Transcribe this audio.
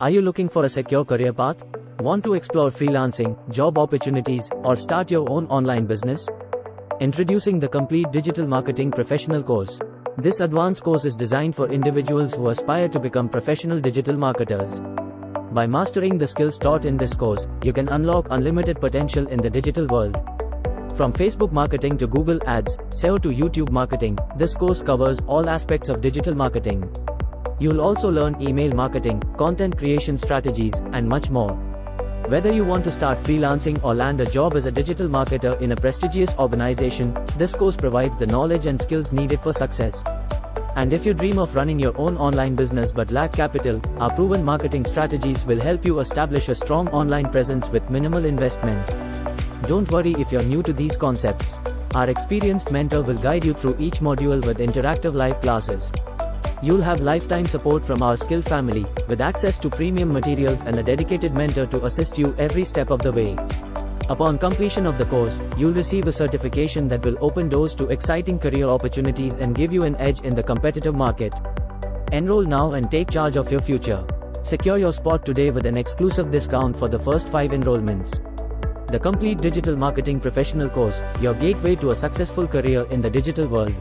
Are you looking for a secure career path? Want to explore freelancing, job opportunities, or start your own online business? Introducing the complete digital marketing professional course. This advanced course is designed for individuals who aspire to become professional digital marketers. By mastering the skills taught in this course, you can unlock unlimited potential in the digital world. From Facebook marketing to Google Ads, SEO to YouTube marketing, this course covers all aspects of digital marketing. You'll also learn email marketing, content creation strategies, and much more. Whether you want to start freelancing or land a job as a digital marketer in a prestigious organization, this course provides the knowledge and skills needed for success. And if you dream of running your own online business but lack capital, our proven marketing strategies will help you establish a strong online presence with minimal investment. Don't worry if you're new to these concepts. Our experienced mentor will guide you through each module with interactive live classes. You'll have lifetime support from our skill family, with access to premium materials and a dedicated mentor to assist you every step of the way. Upon completion of the course, you'll receive a certification that will open doors to exciting career opportunities and give you an edge in the competitive market. Enroll now and take charge of your future. Secure your spot today with an exclusive discount for the first 5 enrollments. The complete digital marketing professional course, your gateway to a successful career in the digital world.